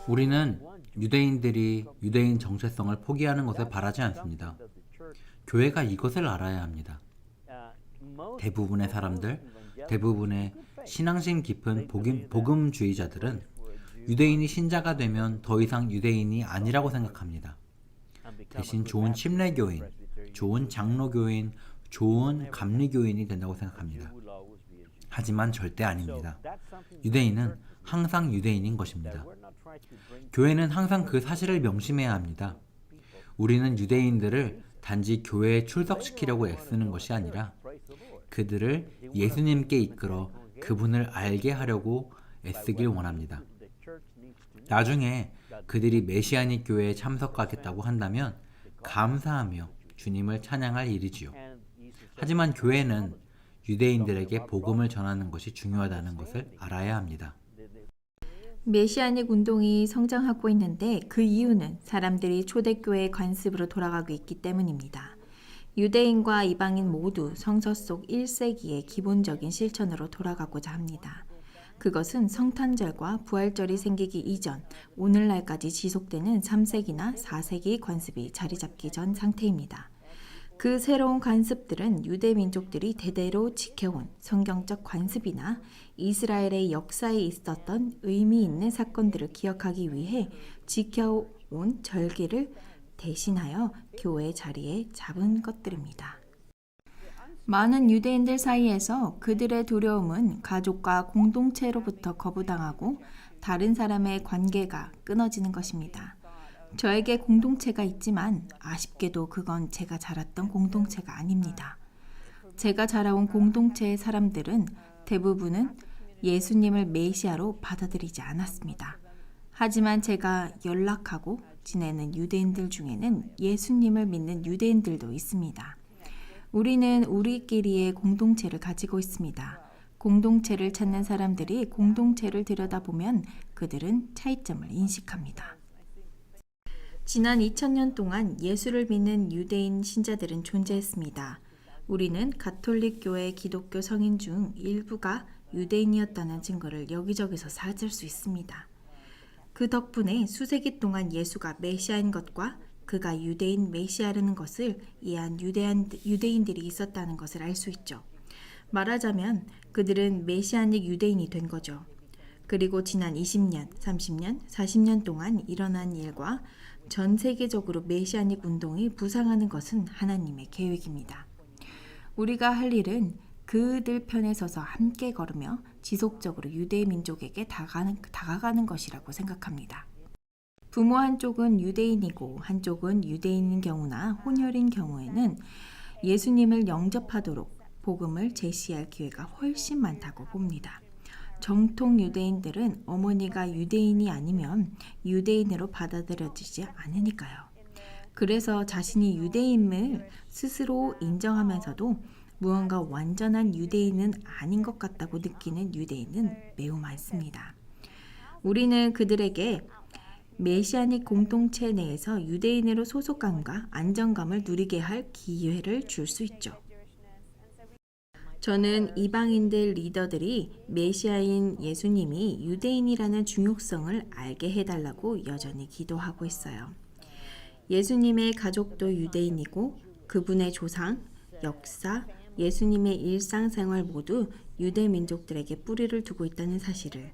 우리는 유대인들이 유대인 정체성을 포기하는 것을 바라지 않습니다. 교회가 이것을 알아야 합니다. 대부분의 사람들, 대부분의 신앙심 깊은 복음주의자들은 유대인이 신자가 되면 더 이상 유대인이 아니라고 생각합니다. 대신 좋은 침례교인, 좋은 장로교인, 좋은 감리교인이 된다고 생각합니다. 하지만 절대 아닙니다. 유대인은 항상 유대인인 것입니다. 교회는 항상 그 사실을 명심해야 합니다. 우리는 유대인들을 단지 교회에 출석시키려고 애쓰는 것이 아니라 그들을 예수님께 이끌어 그분을 알게 하려고 애쓰길 원합니다. 나중에 그들이 메시아닉 교회에 참석하겠다고 한다면 감사하며 주님을 찬양할 일이지요. 하지만 교회는 유대인들에게 복음을 전하는 것이 중요하다는 것을 알아야 합니다. 메시아닉 운동이 성장하고 있는데 그 이유는 사람들이 초대교회의 관습으로 돌아가고 있기 때문입니다. 유대인과 이방인 모두 성서 속 1세기의 기본적인 실천으로 돌아가고자 합니다. 그것은 성탄절과 부활절이 생기기 이전, 오늘날까지 지속되는 3세기나 4세기 관습이 자리 잡기 전 상태입니다. 그 새로운 관습들은 유대 민족들이 대대로 지켜온 성경적 관습이나 이스라엘의 역사에 있었던 의미 있는 사건들을 기억하기 위해 지켜온 절기를 대신하여 교회 자리에 잡은 것들입니다. 많은 유대인들 사이에서 그들의 두려움은 가족과 공동체로부터 거부당하고 다른 사람의 관계가 끊어지는 것입니다. 저에게 공동체가 있지만 아쉽게도 그건 제가 자랐던 공동체가 아닙니다. 제가 자라온 공동체의 사람들은 대부분은 예수님을 메시아로 받아들이지 않았습니다. 하지만 제가 연락하고 지내는 유대인들 중에는 예수님을 믿는 유대인들도 있습니다. 우리는 우리끼리의 공동체를 가지고 있습니다. 공동체를 찾는 사람들이 공동체를 들여다보면 그들은 차이점을 인식합니다. 지난 2000년 동안 예수를 믿는 유대인 신자들은 존재했습니다. 우리는 가톨릭 교회 기독교 성인 중 일부가 유대인이었다는 증거를 여기저기서 찾을 수 있습니다. 그 덕분에 수세기 동안 예수가 메시아인 것과 그가 유대인 메시아라는 것을 이해한 유대인들이 있었다는 것을 알 수 있죠. 말하자면 그들은 메시아닉 유대인이 된 거죠. 그리고 지난 20년, 30년, 40년 동안 일어난 일과 전 세계적으로 메시아닉 운동이 부상하는 것은 하나님의 계획입니다. 우리가 할 일은 그들 편에 서서 함께 걸으며 지속적으로 유대 민족에게 다가가는 것이라고 생각합니다. 부모 한쪽은 유대인이고 한쪽은 유대인인 경우나 혼혈인 경우에는 예수님을 영접하도록 복음을 제시할 기회가 훨씬 많다고 봅니다. 정통 유대인들은 어머니가 유대인이 아니면 유대인으로 받아들여지지 않으니까요. 그래서 자신이 유대인을 스스로 인정하면서도 무언가 완전한 유대인은 아닌 것 같다고 느끼는 유대인은 매우 많습니다. 우리는 그들에게 메시아닉 공동체 내에서 유대인으로 소속감과 안정감을 누리게 할 기회를 줄 수 있죠. 저는 이방인들 리더들이 메시아인 예수님이 유대인이라는 중요성을 알게 해달라고 여전히 기도하고 있어요. 예수님의 가족도 유대인이고 그분의 조상, 역사, 예수님의 일상생활 모두 유대 민족들에게 뿌리를 두고 있다는 사실을,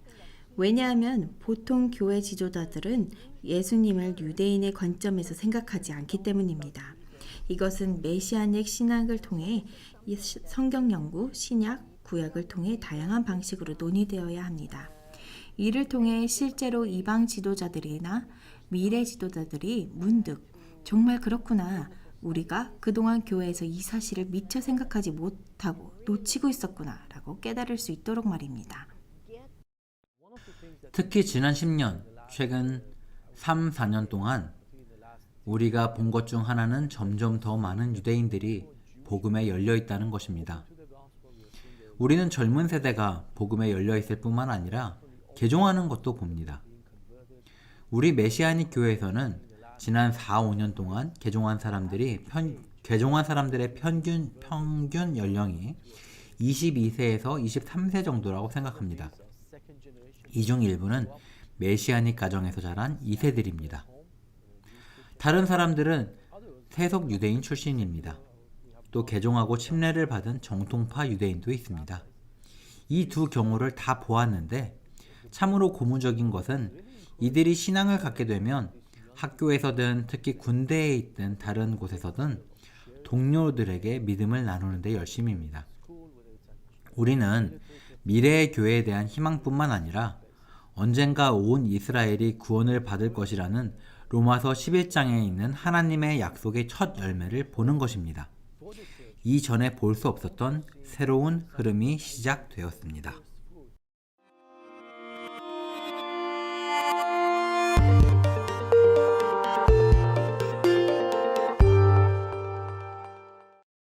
왜냐하면 보통 교회 지도자들은 예수님을 유대인의 관점에서 생각하지 않기 때문입니다. 이것은 메시아닉 신학을 통해 성경 연구, 신약, 구약을 통해 다양한 방식으로 논의되어야 합니다. 이를 통해 실제로 이방 지도자들이나 미래 지도자들이 문득 정말 그렇구나, 우리가 그동안 교회에서 이 사실을 미처 생각하지 못하고 놓치고 있었구나 라고 깨달을 수 있도록 말입니다. 특히 지난 10년, 최근 3, 4년 동안 우리가 본 것 중 하나는 점점 더 많은 유대인들이 복음에 열려 있다는 것입니다. 우리는 젊은 세대가 복음에 열려 있을 뿐만 아니라 개종하는 것도 봅니다. 우리 메시아닉 교회에서는 지난 4, 5년 동안 개종한 사람들의 평균 연령이 22세에서 23세 정도라고 생각합니다. 이 중 일부는 메시아닉 가정에서 자란 2세들입니다. 다른 사람들은 세속 유대인 출신입니다. 또 개종하고 침례를 받은 정통파 유대인도 있습니다. 이 두 경우를 다 보았는데 참으로 고무적인 것은 이들이 신앙을 갖게 되면 학교에서든 특히 군대에 있든 다른 곳에서든 동료들에게 믿음을 나누는 데 열심입니다. 우리는 미래의 교회에 대한 희망뿐만 아니라 언젠가 온 이스라엘이 구원을 받을 것이라는 로마서 11장에 있는 하나님의 약속의 첫 열매를 보는 것입니다. 이전에 볼 수 없었던 새로운 흐름이 시작되었습니다.